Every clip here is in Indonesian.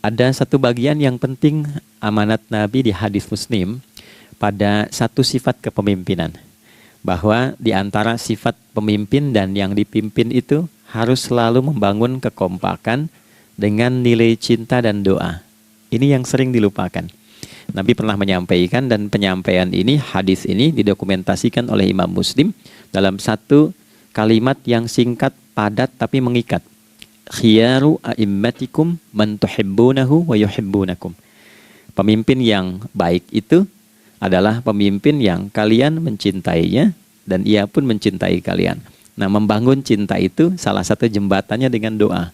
ada satu bagian yang penting amanat Nabi di hadis Muslim pada satu sifat kepemimpinan. Bahwa di antara sifat pemimpin dan yang dipimpin itu harus selalu membangun kekompakan dengan nilai cinta dan doa. Ini yang sering dilupakan. Nabi pernah menyampaikan, dan penyampaian ini, hadis ini didokumentasikan oleh Imam Muslim dalam satu kalimat yang singkat, padat tapi mengikat. Khiyaru a'immatikum man tuhibbunahu wa yuhibbunakum. Pemimpin yang baik itu adalah pemimpin yang kalian mencintainya dan ia pun mencintai kalian. Nah, membangun cinta itu salah satu jembatannya dengan doa.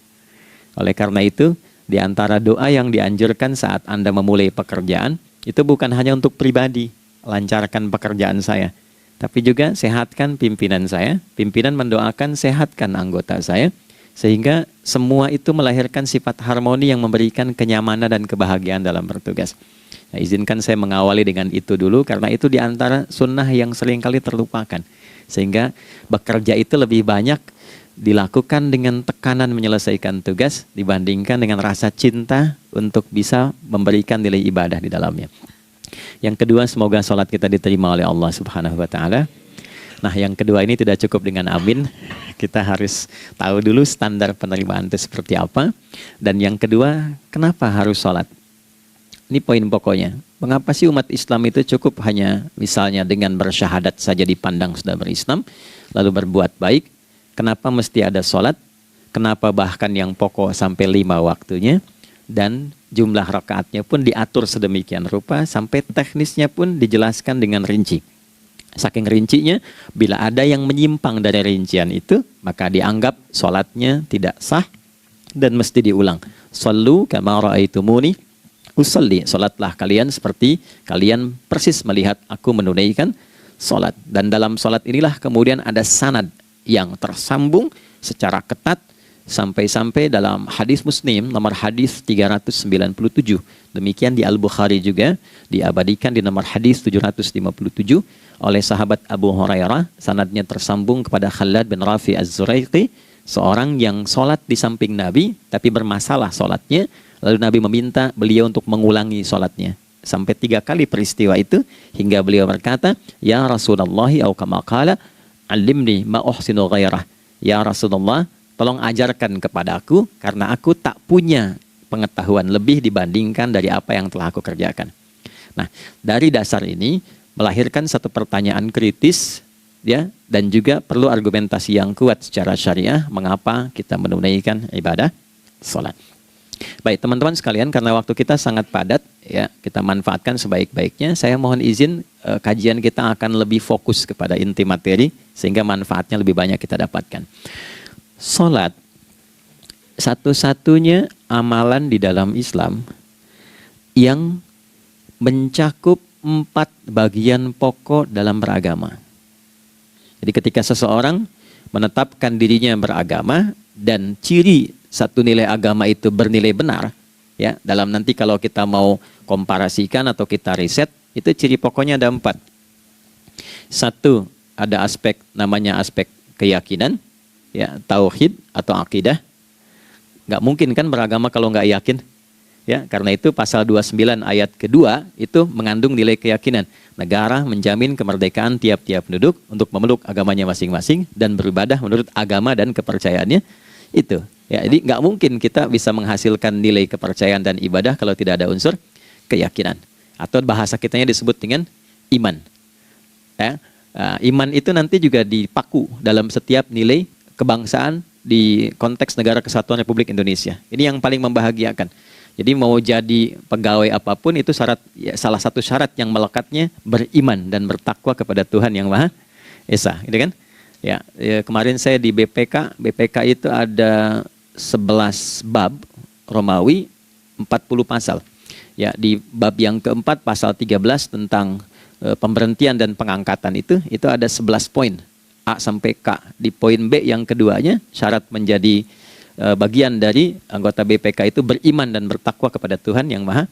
Oleh karena itu, di antara doa yang dianjurkan saat Anda memulai pekerjaan, itu bukan hanya untuk pribadi, lancarkan pekerjaan saya, tapi juga sehatkan pimpinan saya. Pimpinan mendoakan sehatkan anggota saya, sehingga semua itu melahirkan sifat harmoni yang memberikan kenyamanan dan kebahagiaan dalam bertugas. Nah, izinkan saya mengawali dengan itu dulu, karena itu di antara sunnah yang seringkali terlupakan. Sehingga bekerja itu lebih banyak dilakukan dengan tekanan menyelesaikan tugas dibandingkan dengan rasa cinta untuk bisa memberikan nilai ibadah di dalamnya. Yang kedua, semoga sholat kita diterima oleh Allah Subhanahu wa Ta'ala. Nah, yang kedua ini tidak cukup dengan amin. Kita harus tahu dulu standar penerimaan itu seperti apa. Dan yang kedua, kenapa harus sholat? Ini poin pokoknya. Mengapa sih umat Islam itu cukup hanya misalnya dengan bersyahadat saja dipandang sudah berislam, lalu berbuat baik? Kenapa mesti ada sholat? Kenapa bahkan yang pokok sampai 5 waktunya? Dan jumlah rakaatnya pun diatur sedemikian rupa, sampai teknisnya pun dijelaskan dengan rinci. Saking rincinya, bila ada yang menyimpang dari rincian itu, maka dianggap sholatnya tidak sah dan mesti diulang. Shallu kama ra'aitumuni usalli. Sholatlah kalian seperti kalian persis melihat aku menunaikan sholat. Dan dalam sholat inilah kemudian ada sanad yang tersambung secara ketat sampai-sampai dalam hadis Muslim nomor hadis 397. Demikian di Al-Bukhari juga diabadikan di nomor hadis 757 oleh sahabat Abu Hurairah. Sanadnya tersambung kepada Khalad bin Rafi Az-Zuraiqi, seorang yang sholat di samping Nabi tapi bermasalah sholatnya. Lalu Nabi meminta beliau untuk mengulangi sholatnya. Sampai 3 kali peristiwa itu, hingga beliau berkata, Ya Rasulullah, au kama qala, alimni ma uhsinu ghairah. Ya Rasulullah, tolong ajarkan kepadaku, karena aku tak punya pengetahuan lebih dibandingkan dari apa yang telah aku kerjakan. Nah, dari dasar ini melahirkan satu pertanyaan kritis, ya, dan juga perlu argumentasi yang kuat secara syariah mengapa kita menunaikan ibadah sholat. Baik teman-teman sekalian, karena waktu kita sangat padat, ya, kita manfaatkan sebaik-baiknya. Saya mohon izin, kajian kita akan lebih fokus kepada inti materi sehingga manfaatnya lebih banyak kita dapatkan. Salat satu-satunya amalan di dalam Islam yang mencakup 4 bagian pokok dalam beragama. Jadi ketika seseorang menetapkan dirinya beragama dan ciri satu nilai agama itu bernilai benar, ya, dalam nanti kalau kita mau komparasikan atau kita riset, itu ciri pokoknya ada 4. Satu, ada aspek namanya aspek keyakinan, ya, tauhid atau akidah. Nggak mungkin kan beragama kalau nggak yakin, ya, karena itu pasal 29 ayat kedua itu mengandung nilai keyakinan. Negara menjamin kemerdekaan tiap-tiap penduduk untuk memeluk agamanya masing-masing dan beribadah menurut agama dan kepercayaannya itu. Ya, jadi nggak mungkin kita bisa menghasilkan nilai kepercayaan dan ibadah kalau tidak ada unsur keyakinan. Atau bahasa kitanya disebut dengan iman. Ya, iman itu nanti juga dipaku dalam setiap nilai kebangsaan di konteks Negara Kesatuan Republik Indonesia. Ini yang paling membahagiakan. Jadi mau jadi pegawai apapun itu syarat, ya, salah satu syarat yang melekatnya beriman dan bertakwa kepada Tuhan Yang Maha Esa, gitu kan? Ya, kemarin saya di BPK itu ada 11 bab Romawi, 40 pasal. Ya, di bab yang keempat pasal 13 tentang pemberhentian dan pengangkatan itu ada 11 poin A sampai K. Di poin B yang keduanya, syarat menjadi bagian dari anggota BPK itu beriman dan bertakwa kepada Tuhan Yang Maha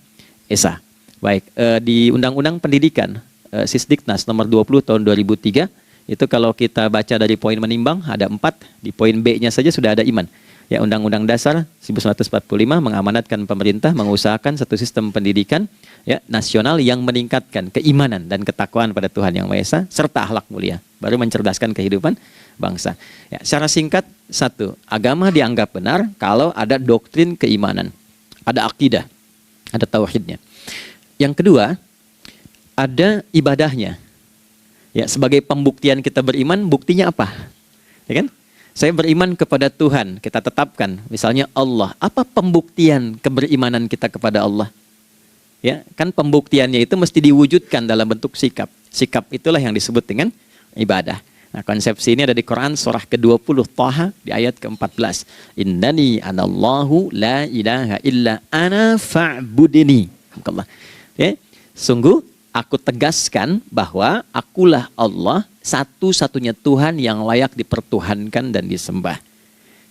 Esa. Baik, di Undang-Undang Pendidikan Sisdiknas nomor 20 tahun 2003 itu kalau kita baca dari poin menimbang ada 4, di poin B-nya saja sudah ada iman. Ya, Undang-Undang Dasar 1945 mengamanatkan pemerintah mengusahakan satu sistem pendidikan ya nasional yang meningkatkan keimanan dan ketakwaan pada Tuhan Yang Maha Esa serta akhlak mulia, baru mencerdaskan kehidupan bangsa. Ya, secara singkat, satu, agama dianggap benar kalau ada doktrin keimanan, ada akidah, ada tauhidnya. Yang kedua, ada ibadahnya. Ya, sebagai pembuktian kita beriman, buktinya apa? Ya kan? Saya beriman kepada Tuhan, kita tetapkan, misalnya Allah. Apa pembuktian keberimanan kita kepada Allah? Ya, kan pembuktiannya itu mesti diwujudkan dalam bentuk sikap. Sikap itulah yang disebut dengan ibadah. Nah, konsepsi ini ada di Quran surah ke-20 Thaha di ayat ke-14. Innani anallahu la ilaha illa ana fa'budini. Ya, sungguh aku tegaskan bahwa akulah Allah, satu-satunya Tuhan yang layak dipertuhankan dan disembah.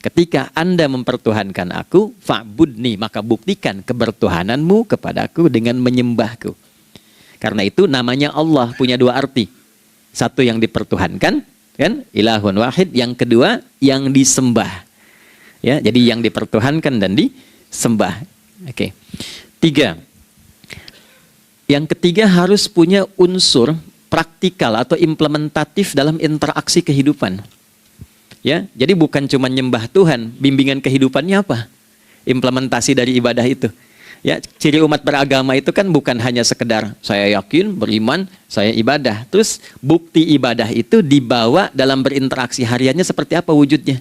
Ketika Anda mempertuhankan aku, fa'budni, maka buktikan kebertuhananmu kepadaku dengan menyembahku. Karena itu namanya Allah punya dua arti. Satu yang dipertuhankan, kan? Ilahun wahid. Yang kedua yang disembah. Ya, jadi yang dipertuhankan dan disembah. Oke. Tiga. Yang ketiga harus punya unsur praktikal atau implementatif dalam interaksi kehidupan. Ya, jadi bukan cuma nyembah Tuhan, bimbingan kehidupannya apa? Implementasi dari ibadah itu. Ya, ciri umat beragama itu kan bukan hanya sekedar saya yakin, beriman, saya ibadah. Terus bukti ibadah itu dibawa dalam berinteraksi hariannya seperti apa wujudnya.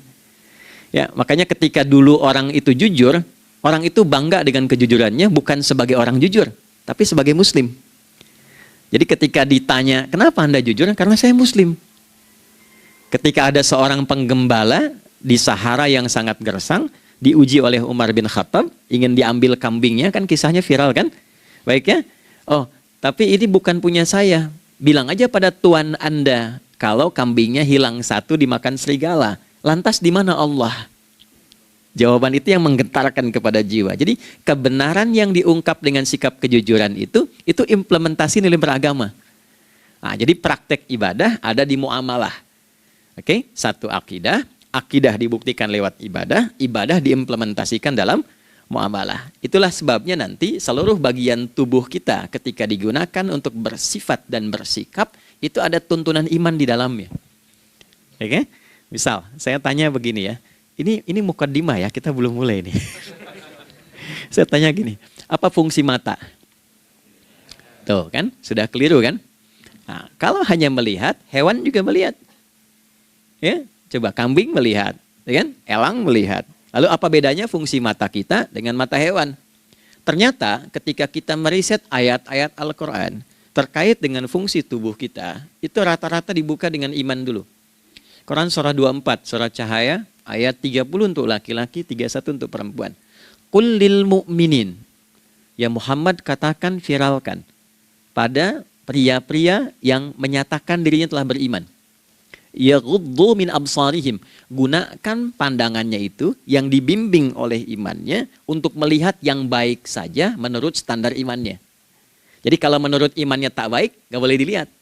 Ya, makanya ketika dulu orang itu jujur, orang itu bangga dengan kejujurannya bukan sebagai orang jujur, tapi sebagai muslim. Jadi ketika ditanya, kenapa Anda jujur? Karena saya muslim. Ketika ada seorang penggembala di Sahara yang sangat gersang, diuji oleh Umar bin Khattab, ingin diambil kambingnya, kan kisahnya viral kan? Baik ya? Oh, tapi ini bukan punya saya. Bilang aja pada tuan Anda, kalau kambingnya hilang satu dimakan serigala. Lantas di mana Allah? Jawaban itu yang menggetarkan kepada jiwa. Jadi kebenaran yang diungkap dengan sikap kejujuran itu implementasi nilai beragama. Nah, jadi praktek ibadah ada di muamalah. Oke, satu akidah, akidah dibuktikan lewat ibadah, ibadah diimplementasikan dalam muamalah. Itulah sebabnya nanti seluruh bagian tubuh kita ketika digunakan untuk bersifat dan bersikap, itu ada tuntunan iman di dalamnya. Oke? Misal, saya tanya begini ya. Ini mukaddimah ya, kita belum mulai nih. Saya tanya gini, apa fungsi mata? Tuh kan, sudah keliru kan? Nah, kalau hanya melihat, hewan juga melihat. Ya, coba kambing melihat, ya kan? Elang melihat. Lalu apa bedanya fungsi mata kita dengan mata hewan? Ternyata ketika kita meriset ayat-ayat Al-Quran terkait dengan fungsi tubuh kita, itu rata-rata dibuka dengan iman dulu. Quran surah 24, surah Cahaya, ayat 30 untuk laki-laki, 31 untuk perempuan. Qul lil mu'minin. Ya Muhammad katakan, viralkan pada pria-pria yang menyatakan dirinya telah beriman. Yaghuddu min absarihim. Gunakan pandangannya itu yang dibimbing oleh imannya untuk melihat yang baik saja menurut standar imannya. Jadi kalau menurut imannya tak baik, gak boleh dilihat.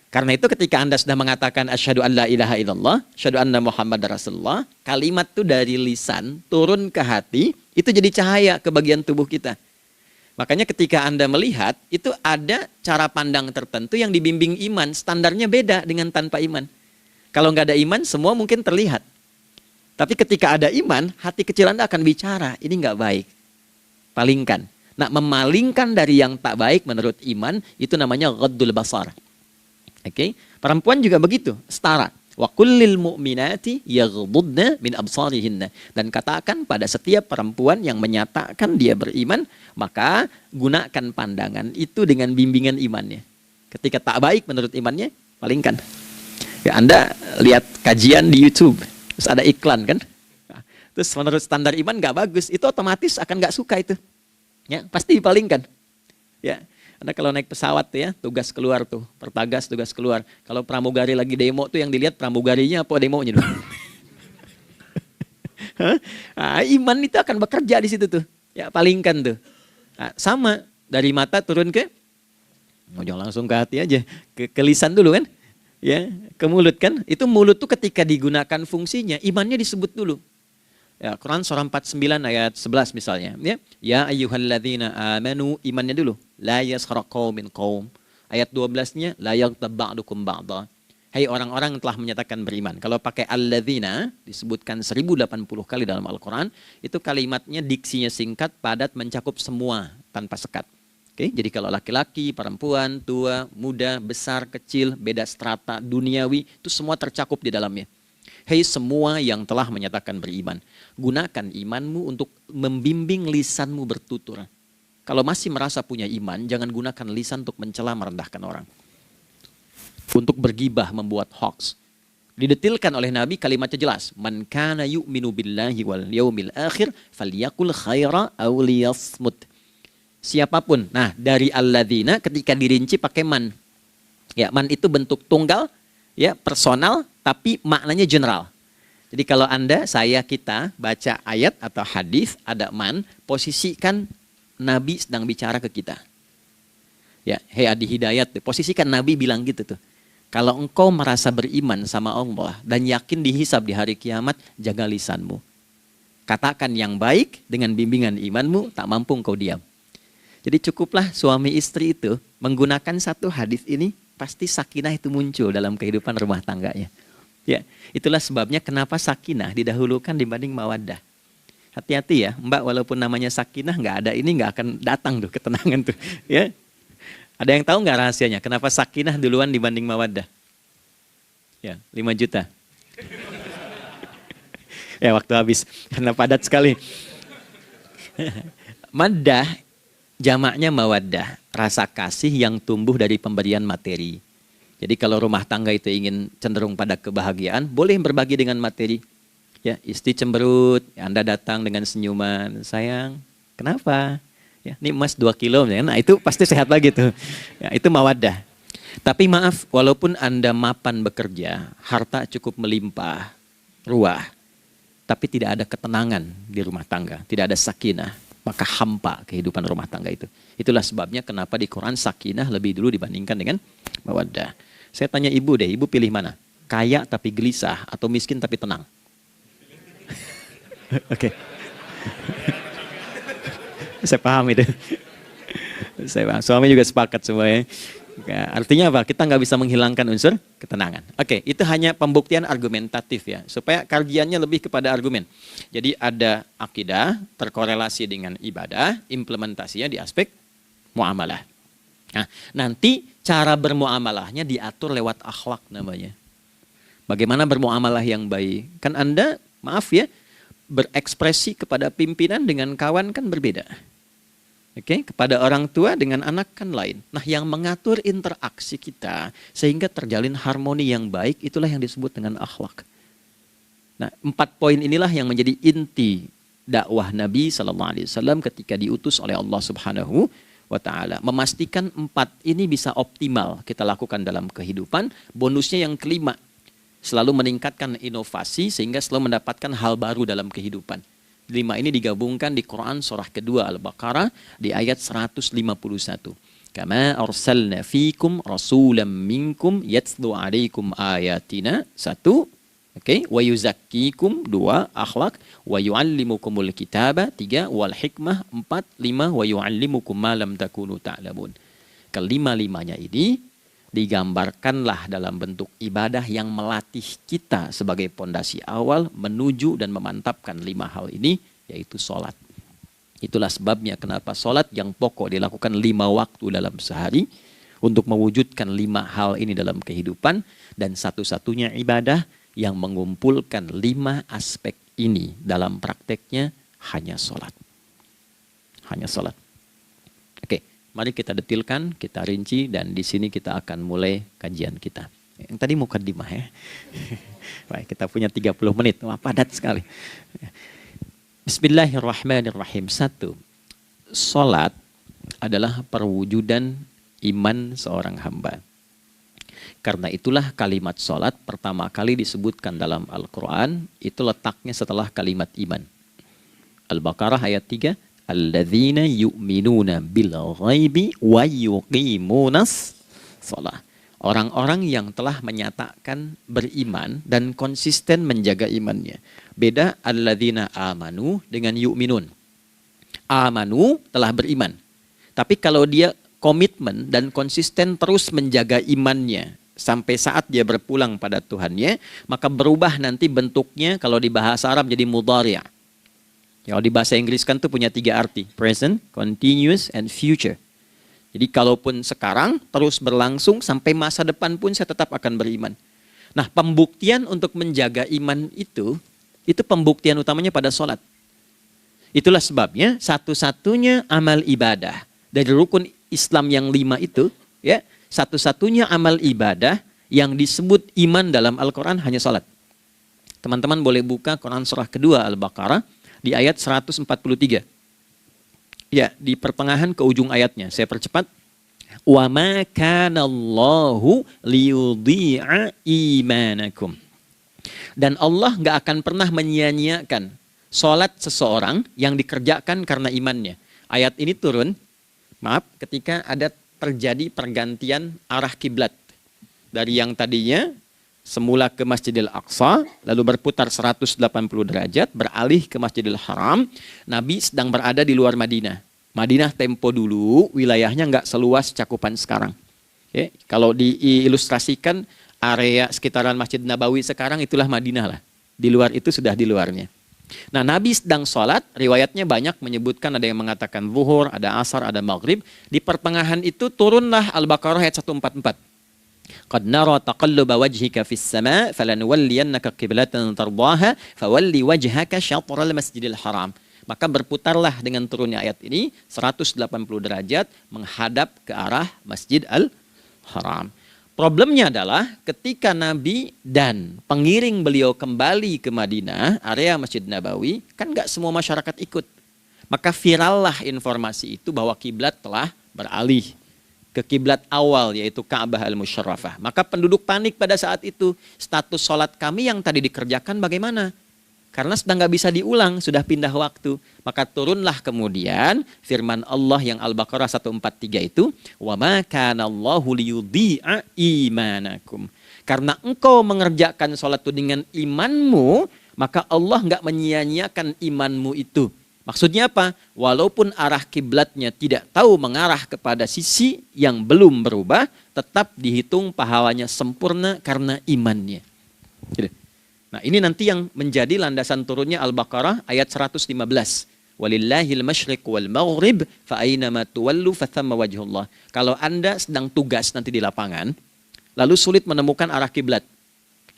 Karena itu ketika Anda sudah mengatakan asyhadu an la ilaha illallah, asyhadu anna Muhammad Rasulullah, kalimat itu dari lisan turun ke hati, itu jadi cahaya ke bagian tubuh kita. Makanya ketika Anda melihat, itu ada cara pandang tertentu yang dibimbing iman, standarnya beda dengan tanpa iman. Kalau nggak ada iman, semua mungkin terlihat. Tapi ketika ada iman, hati kecil Anda akan bicara, ini nggak baik. Palingkan. Nah, memalingkan dari yang tak baik menurut iman, itu namanya ghaddul basar. Oke, perempuan juga begitu, setara. Wa kullil mu'minati yaghdudna min absarihinna. Dan katakan pada setiap perempuan yang menyatakan dia beriman, maka gunakan pandangan itu dengan bimbingan imannya. Ketika tak baik menurut imannya, palingkan. Ya, Anda lihat kajian di YouTube, terus ada iklan kan? Terus menurut standar iman nggak bagus, itu otomatis akan nggak suka itu. Ya, pasti dipalingkan. Ya. Anda kalau naik pesawat tuh ya, tugas keluar tuh, pertagas tugas keluar. Kalau pramugari lagi demo tuh yang dilihat pramugarinya apa demonya tuh. Nah, iman itu akan bekerja di situ tuh. Ya, palingkan tuh. Nah, sama dari mata turun ke, jangan langsung ke hati aja, ke lisan dulu kan. Ya, ke mulut kan. Itu mulut tuh ketika digunakan fungsinya, imannya disebut dulu. Ya, Quran surah 49 ayat 11 misalnya, ya. Ya ayyuhalladzina amanu, imannya dulu. La yaskhar qaumin qaum. Ayat 12-nya la yaghtab ba'dukum ba'dha. Hai orang-orang yang telah menyatakan beriman. Kalau pakai alladzina disebutkan 1080 kali dalam Al-Qur'an, itu kalimatnya diksinya singkat, padat, mencakup semua tanpa sekat. Oke, jadi kalau laki-laki, perempuan, tua, muda, besar, kecil, beda strata duniawi, itu semua tercakup di dalamnya. Hei semua yang telah menyatakan beriman, gunakan imanmu untuk membimbing lisanmu bertutur. Kalau masih merasa punya iman, jangan gunakan lisan untuk mencela, merendahkan orang. Untuk bergibah, membuat hoax. Didetilkan oleh Nabi, kalimatnya jelas. Man kana yu'minu billahi wal yaumil akhir, falyakul khaira aw liyasmut. Siapapun. Nah, dari alladzina ketika dirinci pakai man. Ya, man itu bentuk tunggal, ya, personal, tapi maknanya general. Jadi kalau Anda, saya, kita baca ayat atau hadis ada man, posisikan Nabi sedang bicara ke kita. Ya, hei Adi Hidayat, posisikan Nabi bilang gitu tuh. Kalau engkau merasa beriman sama Allah dan yakin dihisab di hari kiamat, jaga lisanmu. Katakan yang baik dengan bimbingan imanmu, tak mampu engkau diam. Jadi cukuplah suami istri itu menggunakan satu hadis ini, pasti sakinah itu muncul dalam kehidupan rumah tangganya. Ya, itulah sebabnya kenapa sakinah didahulukan dibanding mawaddah. Hati-hati ya, Mbak, walaupun namanya sakinah nggak ada ini nggak akan datang tuh ketenangan tuh. Ya, ada yang tahu nggak rahasianya? Kenapa sakinah duluan dibanding mawaddah? Ya, 5 juta. Ya, waktu habis karena padat sekali. Maddah jamaknya mawaddah, rasa kasih yang tumbuh dari pemberian materi. Jadi kalau rumah tangga itu ingin cenderung pada kebahagiaan, boleh berbagi dengan materi. Ya, istri cemberut, Anda datang dengan senyuman, sayang, kenapa? Ya, ini emas 2 kilo, nah itu pasti sehat lagi tuh. Ya, itu mawaddah. Tapi maaf, walaupun Anda mapan bekerja, harta cukup melimpah, ruah, tapi tidak ada ketenangan di rumah tangga, tidak ada sakinah, maka hampa kehidupan rumah tangga itu. Itulah sebabnya kenapa di Quran sakinah lebih dulu dibandingkan dengan mawaddah. Saya tanya ibu deh, ibu pilih mana? Kaya tapi gelisah atau miskin tapi tenang? Oke. Saya paham itu. Saya paham. Suami juga sepakat semuanya. Ya, artinya apa? Kita nggak bisa menghilangkan unsur ketenangan. Oke, itu hanya pembuktian argumentatif ya, supaya kajiannya lebih kepada argumen. Jadi ada akidah terkorelasi dengan ibadah, implementasinya di aspek muamalah. Nah, nanti cara bermuamalahnya diatur lewat akhlak namanya. Bagaimana bermuamalah yang baik? Kan Anda, maaf ya, berekspresi kepada pimpinan dengan kawan kan berbeda. Oke, kepada orang tua dengan anak kan lain. Nah, yang mengatur interaksi kita sehingga terjalin harmoni yang baik, itulah yang disebut dengan akhlak. Nah, 4 poin inilah yang menjadi inti dakwah Nabi SAW ketika diutus oleh Allah Subhanahu wa Ta'ala. Memastikan 4 ini bisa optimal kita lakukan dalam kehidupan. Bonusnya yang kelima, selalu meningkatkan inovasi sehingga selalu mendapatkan hal baru dalam kehidupan. 5 ini digabungkan di Quran surah kedua Al-Baqarah di ayat 151. Kama arsalna fikum rasulam minkum yatslu alaikum ayatina. 1, oke, wa yuzakkikum. 2, akhlak. Wa yuallimukumul kitaba. 3, wal hikmah. 4, 5, wa yuallimukum ma lam takunu ta'lamun. Kelima-limanya ini digambarkanlah dalam bentuk ibadah yang melatih kita sebagai pondasi awal menuju dan memantapkan 5 hal ini, yaitu sholat. Itulah sebabnya kenapa sholat yang pokok dilakukan 5 waktu dalam sehari untuk mewujudkan 5 hal ini dalam kehidupan, dan satu-satunya ibadah yang mengumpulkan 5 aspek ini dalam prakteknya hanya sholat. Hanya sholat. Oke. Mari kita detilkan, kita rinci, dan di sini kita akan mulai kajian kita. Yang tadi mukadimah ya. Baik, kita punya 30 menit. Wah, padat sekali. Bismillahirrahmanirrahim. 1. Salat adalah perwujudan iman seorang hamba. Karena itulah kalimat salat pertama kali disebutkan dalam Al-Quran, itu letaknya setelah kalimat iman. Al-Baqarah ayat 3. Alladzina yu'minuna bil ghaibi wa yuqimunas shalah. Orang-orang yang telah menyatakan beriman dan konsisten menjaga imannya. Beda alladzina amanu dengan yu'minun. Amanu telah beriman. Tapi kalau dia komitmen dan konsisten terus menjaga imannya sampai saat dia berpulang pada Tuhannya, maka berubah nanti bentuknya kalau di bahasa Arab jadi mudhari'. Kalau di bahasa Inggris kan tuh punya 3 arti. Present, continuous, and future. Jadi kalaupun sekarang terus berlangsung sampai masa depan pun saya tetap akan beriman. Nah, pembuktian untuk menjaga iman itu pembuktian utamanya pada sholat. Itulah sebabnya satu-satunya amal ibadah dari rukun Islam yang 5 itu, ya, satu-satunya amal ibadah yang disebut iman dalam Al-Quran hanya sholat. Teman-teman boleh buka Quran surah kedua Al-Baqarah di ayat 143. Ya, di pertengahan ke ujung ayatnya. Saya percepat. Wa ma kana Allahu liyudhi'a imanakum. Dan Allah nggak akan pernah menyia-nyiakan sholat seseorang yang dikerjakan karena imannya. Ayat ini turun, ketika ada terjadi pergantian arah kiblat. Dari yang tadinya semula ke Masjidil Aqsa, lalu berputar 180 derajat, beralih ke Masjidil Haram. Nabi sedang berada di luar Madinah. Madinah tempo dulu, wilayahnya nggak seluas cakupan sekarang. Oke, kalau diilustrasikan, area sekitaran Masjid Nabawi sekarang itulah Madinah lah. Di luar itu sudah di luarnya. Nah, Nabi sedang sholat, riwayatnya banyak menyebutkan, ada yang mengatakan zuhur, ada asar, ada maghrib. Di pertengahan itu turunlah Al-Baqarah ayat 144. Qad nara taqalluba wajhika fis sama' falanuwalliyannaka qiblatan tardaha fawalli wajhaka syatral masjidil haram. Maka berputarlah dengan turunnya ayat ini 180 derajat menghadap ke arah Masjid Al-Haram. Problemnya adalah ketika Nabi dan pengiring beliau kembali ke Madinah, area Masjid Nabawi, kan nggak semua masyarakat ikut. Maka virallah informasi itu bahwa kiblat telah beralih ke kiblat awal, yaitu Ka'bah Al-Musyarrafah. Maka penduduk panik pada saat itu. Status sholat kami yang tadi dikerjakan bagaimana? Karena sedang nggak bisa diulang, sudah pindah waktu. Maka turunlah kemudian firman Allah yang Al-Baqarah 143 itu, wa ma kana Allahu liyudhi'a imanakum. Karena engkau mengerjakan sholat itu dengan imanmu, maka Allah nggak menyia-nyiakan imanmu itu. Maksudnya apa? Walaupun arah kiblatnya tidak tahu mengarah kepada sisi yang belum berubah, tetap dihitung pahalanya sempurna karena imannya. Nah, ini nanti yang menjadi landasan turunnya Al-Baqarah ayat 115. Walillahil masyriq wal maghrib fa aina ma tuwallu fa thamma wajhullah. Kalau Anda sedang tugas nanti di lapangan, lalu sulit menemukan arah kiblat.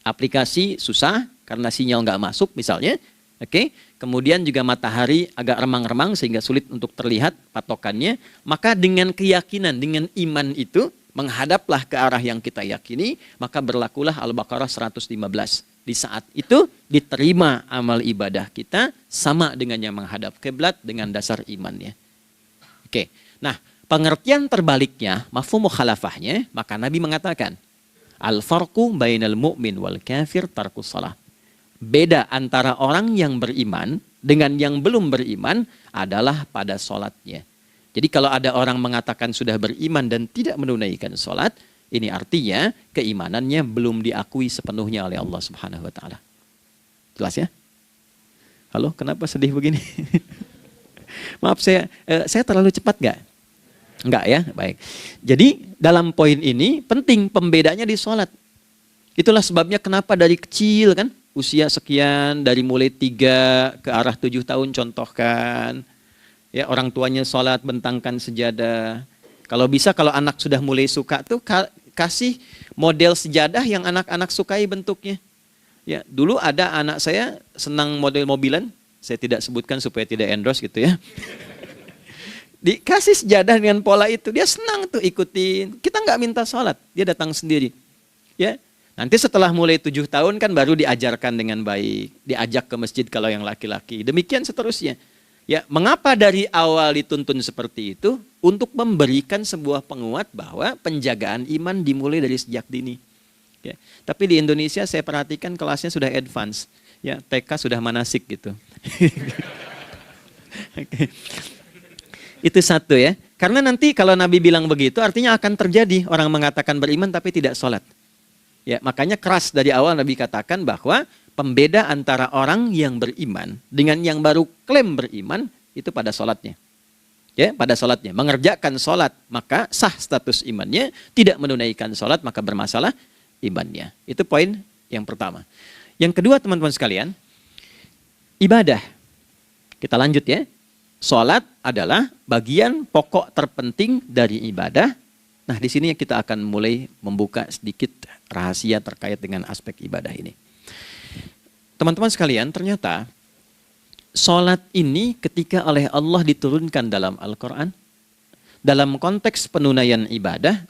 Aplikasi susah karena sinyal nggak masuk misalnya. Oke, kemudian juga matahari agak remang-remang sehingga sulit untuk terlihat patokannya. Maka dengan keyakinan, dengan iman itu, menghadaplah ke arah yang kita yakini, maka berlakulah Al-Baqarah 115. Di saat itu diterima amal ibadah kita sama dengan yang menghadap kiblat dengan dasar imannya. Oke, nah pengertian terbaliknya, mafhum mukhalafahnya, maka Nabi mengatakan, al-farqu bainal mu'min wal kafir tarkus shalah. Beda antara orang yang beriman dengan yang belum beriman adalah pada sholatnya. Jadi kalau ada orang mengatakan sudah beriman dan tidak menunaikan sholat, ini artinya keimanannya belum diakui sepenuhnya oleh Allah Subhanahu wa taala. Jelas ya? Halo, kenapa sedih begini? Maaf saya terlalu cepat nggak? Enggak ya? Baik. Jadi dalam poin ini penting pembedanya di sholat. Itulah sebabnya kenapa dari kecil kan, usia sekian, dari mulai 3 ke arah 7 tahun contohkan. Ya, orang tuanya sholat bentangkan sejadah. Kalau bisa, kalau anak sudah mulai suka tuh kasih model sejadah yang anak-anak sukai bentuknya. Ya, dulu ada anak saya senang model mobilan, saya tidak sebutkan supaya tidak endorse gitu ya. Dikasih sejadah dengan pola itu, dia senang tuh ikutin. Kita nggak minta sholat, dia datang sendiri. Ya, nanti setelah mulai 7 tahun kan baru diajarkan dengan baik, diajak ke masjid kalau yang laki-laki. Demikian seterusnya. Ya, mengapa dari awal dituntun seperti itu? Untuk memberikan sebuah penguat bahwa penjagaan iman dimulai dari sejak dini. Ya, tapi di Indonesia saya perhatikan kelasnya sudah advance. Ya, TK sudah manasik gitu. Okay. Itu satu ya. Karena nanti kalau Nabi bilang begitu artinya akan terjadi orang mengatakan beriman tapi tidak sholat. Ya, makanya keras dari awal Nabi katakan bahwa pembeda antara orang yang beriman dengan yang baru klaim beriman itu pada sholatnya. Ya, pada sholatnya. Mengerjakan sholat, maka sah status imannya. Tidak menunaikan sholat, maka bermasalah imannya. Itu poin yang pertama. Yang kedua, teman-teman sekalian, ibadah. Kita lanjut ya. Sholat adalah bagian pokok terpenting dari ibadah. Nah, di sini kita akan mulai membuka sedikit rahasia terkait dengan aspek ibadah ini. Teman-teman sekalian, ternyata sholat ini ketika oleh Allah diturunkan dalam Al-Quran, dalam konteks penunaian ibadah,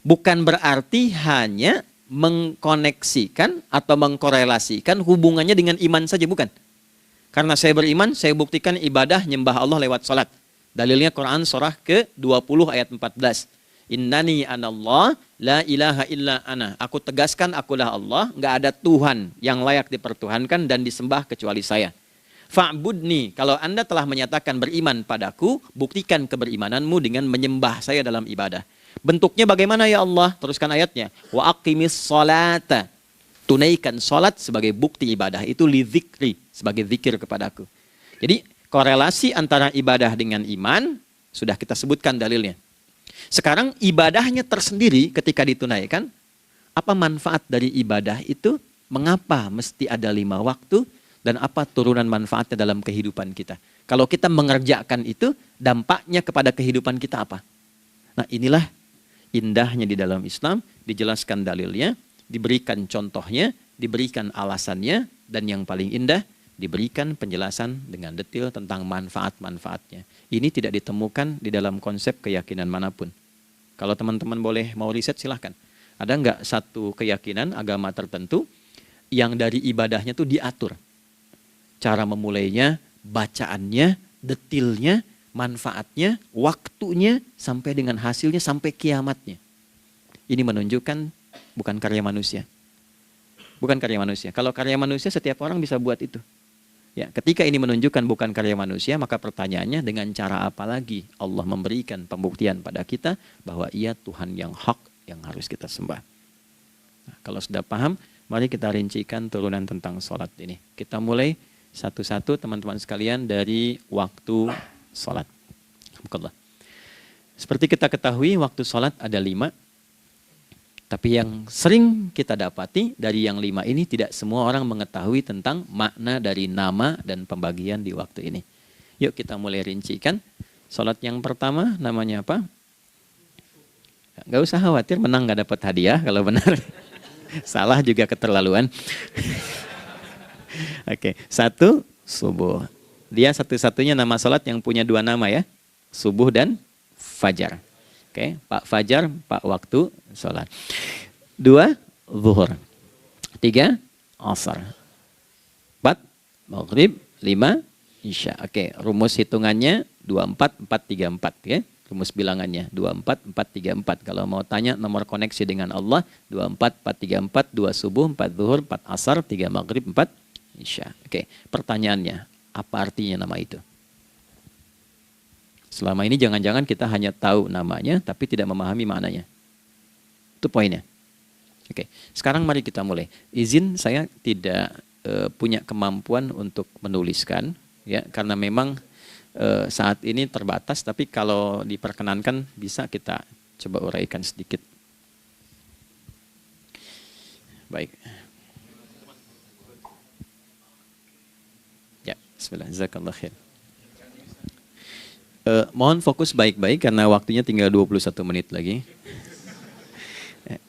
bukan berarti hanya mengkoneksikan atau mengkorelasikan hubungannya dengan iman saja, bukan. Karena saya beriman, saya buktikan ibadah nyembah Allah lewat sholat. Dalilnya Quran surah ke-20 ayat 14. Innani anallah la ilaha illa ana. Aku tegaskan akulah Allah, nggak ada Tuhan yang layak dipertuhankan dan disembah kecuali saya. Fa'budni, kalau Anda telah menyatakan beriman padaku, buktikan keberimananmu dengan menyembah saya dalam ibadah. Bentuknya bagaimana ya Allah? Teruskan ayatnya. Wa aqimis sholata. Tunaikan sholat sebagai bukti ibadah. Itu li dzikri, sebagai zikir kepadaku. Jadi korelasi antara ibadah dengan iman, sudah kita sebutkan dalilnya. Sekarang ibadahnya tersendiri ketika ditunaikan, apa manfaat dari ibadah itu? Mengapa mesti ada 5 waktu? Dan apa turunan manfaatnya dalam kehidupan kita? Kalau kita mengerjakan itu, dampaknya kepada kehidupan kita apa? Nah, inilah indahnya di dalam Islam, dijelaskan dalilnya, diberikan contohnya, diberikan alasannya, dan yang paling indah, diberikan penjelasan dengan detail tentang manfaat-manfaatnya. Ini tidak ditemukan di dalam konsep keyakinan manapun. Kalau teman-teman boleh mau riset silahkan. Ada nggak satu keyakinan agama tertentu yang dari ibadahnya tuh diatur? Cara memulainya, bacaannya, detailnya, manfaatnya, waktunya, sampai dengan hasilnya, sampai kiamatnya. Ini menunjukkan bukan karya manusia. Bukan karya manusia. Kalau karya manusia setiap orang bisa buat itu. Ya, ketika ini menunjukkan bukan karya manusia, maka pertanyaannya dengan cara apa lagi Allah memberikan pembuktian pada kita bahwa Ia Tuhan yang hak yang harus kita sembah. Nah, kalau sudah paham, mari kita rincikan turunan tentang sholat ini. Kita mulai satu-satu teman-teman sekalian dari waktu sholat. Seperti kita ketahui waktu sholat ada 5. Tapi yang sering kita dapati dari yang 5 ini tidak semua orang mengetahui tentang makna dari nama dan pembagian di waktu ini. Yuk kita mulai rincikan. Sholat yang pertama namanya apa? Gak usah khawatir, menang gak dapat hadiah kalau benar. Salah juga keterlaluan. Oke, 1 subuh. Dia satu-satunya nama sholat yang punya 2 nama ya. Subuh dan fajar. Oke, Pak Fajar, Pak waktu sholat. 2, zuhur. 3, asar. 4, maghrib. 5, isya. Oke, rumus hitungannya 24, 4, 3, 4. Ya. Rumus bilangannya 24, 4, 3, 4. Kalau mau tanya nomor koneksi dengan Allah, 24, 4, 3, 4, 2 subuh, 4 zuhur, 4 asar, 3 maghrib, 4 isya. Oke, pertanyaannya, apa artinya nama itu? Selama ini jangan-jangan kita hanya tahu namanya, tapi tidak memahami maknanya. Itu poinnya. Oke, sekarang mari kita mulai. Izin saya tidak punya kemampuan untuk menuliskan, ya, karena memang saat ini terbatas, tapi kalau diperkenankan bisa kita coba uraikan sedikit. Baik. Ya, bismillah, jazakallah khair. Mohon fokus baik-baik karena waktunya tinggal 21 menit lagi.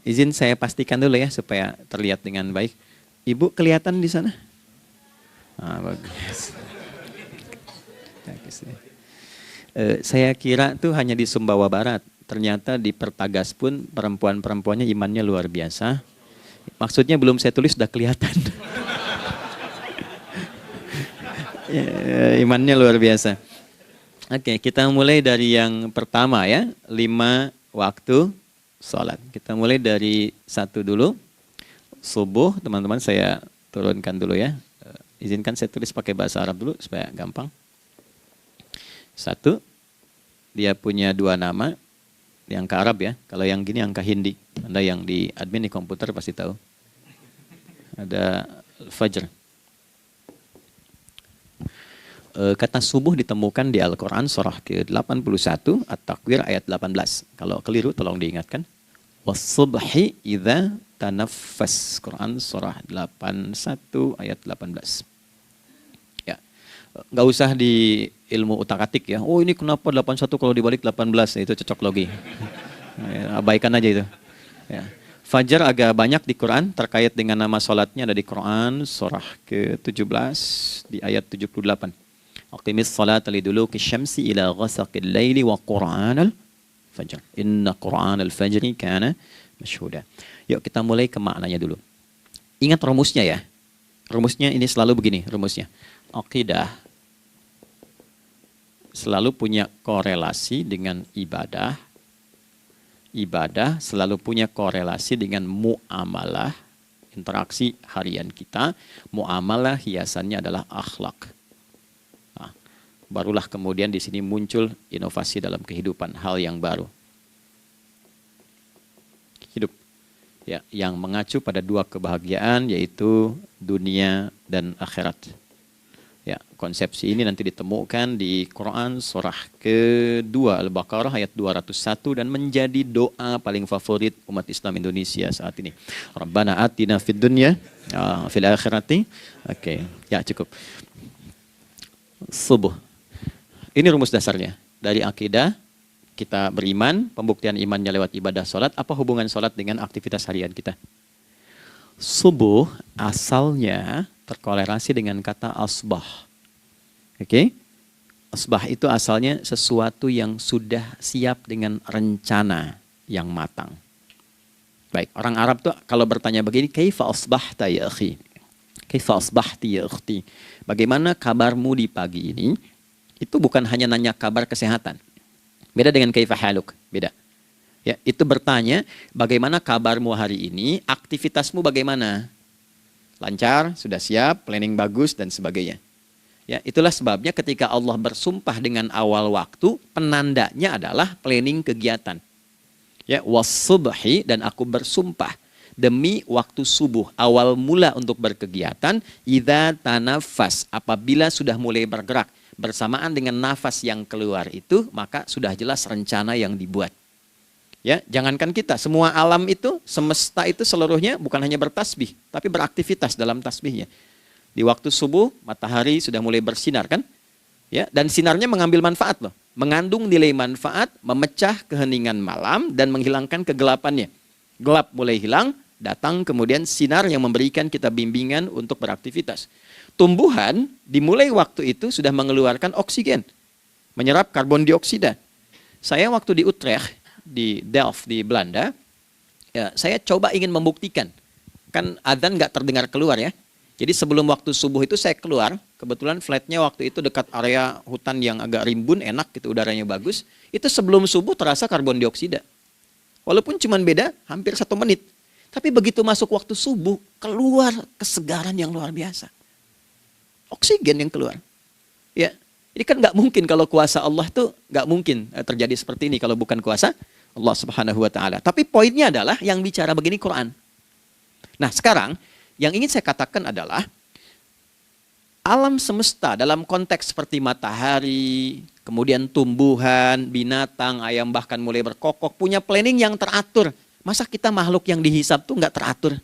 Izin saya pastikan dulu ya supaya terlihat dengan baik. Ibu kelihatan di sana? Bagus. Saya kira tuh hanya di Sumbawa Barat. Ternyata di Pertagas pun perempuan-perempuannya imannya luar biasa. Maksudnya belum saya tulis sudah kelihatan. Imannya luar biasa. Oke, kita mulai dari yang pertama ya, 5 waktu sholat. Kita mulai dari 1 dulu, subuh, teman-teman saya turunkan dulu ya. Izinkan saya tulis pakai bahasa Arab dulu supaya gampang. 1, dia punya 2 nama, yang ke Arab ya, kalau yang gini angka Hindi. Anda yang di admin di komputer pasti tahu. Ada Al-Fajr. Kata subuh ditemukan di Al-Quran surah ke-81 At-Takwir ayat 18. Kalau keliru tolong diingatkan. Was-subhi idza tanaffas. Quran surah 81 ayat 18. Ya. Nggak usah di ilmu utak-atik ya. Oh ini kenapa 81 kalau dibalik 18? Itu cocok logi. Ya, abaikan aja itu. Ya. Fajar agak banyak di Quran terkait dengan nama salatnya ada di Quran surah ke-17 di ayat 78. Aqimis salata liduluki syamsi ila ghasaqil laili wa qur'anal fajr. Inna qur'anal fajri kana masyhuda. Yuk kita mulai ke maknanya dulu. Ingat rumusnya ya. Rumusnya ini selalu begini rumusnya. Aqidah selalu punya korelasi dengan ibadah. Ibadah selalu punya korelasi dengan muamalah, interaksi harian kita. Muamalah hiasannya adalah akhlak. Barulah kemudian di sini muncul inovasi dalam kehidupan, hal yang baru. Hidup ya, yang mengacu pada dua kebahagiaan yaitu dunia dan akhirat. Ya, konsepsi ini nanti ditemukan di Quran surah kedua Al-Baqarah ayat 201 dan menjadi doa paling favorit umat Islam Indonesia saat ini. Rabbana atina fid dunya fil akhirati. Oke, ya cukup. Subuh. Ini rumus dasarnya. Dari akidah, kita beriman, pembuktian imannya lewat ibadah sholat. Apa hubungan sholat dengan aktivitas harian kita? Subuh asalnya terkorelasi dengan kata asbah. Oke? Asbah itu asalnya sesuatu yang sudah siap dengan rencana yang matang. Baik, orang Arab tuh kalau bertanya begini, kaifa asbahta ya akhi? Kaifa asbahti ya ukhti? Bagaimana kabarmu di pagi ini? Itu bukan hanya nanya kabar kesehatan. Beda dengan kaifa haluk, beda. Ya, itu bertanya bagaimana kabarmu hari ini, aktivitasmu bagaimana? Lancar, sudah siap, planning bagus dan sebagainya. Ya, itulah sebabnya ketika Allah bersumpah dengan awal waktu, penandanya adalah planning kegiatan. Ya, was-subhi dan aku bersumpah demi waktu subuh, awal mula untuk berkegiatan, idza tanafas, apabila sudah mulai bergerak. Bersamaan dengan nafas yang keluar itu, maka sudah jelas rencana yang dibuat. Ya, jangankan kita, semua alam itu, semesta itu seluruhnya bukan hanya bertasbih, tapi beraktivitas dalam tasbihnya. Di waktu subuh, matahari sudah mulai bersinar kan? Ya, dan sinarnya mengambil manfaat loh. Mengandung nilai manfaat, memecah keheningan malam dan menghilangkan kegelapannya. Gelap mulai hilang, datang kemudian sinar yang memberikan kita bimbingan untuk beraktivitas. Tumbuhan dimulai waktu itu sudah mengeluarkan oksigen, menyerap karbon dioksida. Saya waktu di Utrecht, di Delft di Belanda, ya, saya coba ingin membuktikan. Kan adzan nggak terdengar keluar ya. Jadi sebelum waktu subuh itu saya keluar, kebetulan flatnya waktu itu dekat area hutan yang agak rimbun, enak gitu, udaranya bagus. Itu sebelum subuh terasa karbon dioksida. Walaupun cuma beda hampir 1 menit. Tapi begitu masuk waktu subuh, keluar kesegaran yang luar biasa. Oksigen yang keluar. Ya, ini kan nggak mungkin kalau kuasa Allah tuh nggak mungkin terjadi seperti ini kalau bukan kuasa Allah Subhanahu Wa Taala. Tapi poinnya adalah yang bicara begini Quran. Nah sekarang yang ingin saya katakan adalah alam semesta dalam konteks seperti matahari, kemudian tumbuhan, binatang, ayam bahkan mulai berkokok punya planning yang teratur. Masa kita makhluk yang dihisab tuh nggak teratur,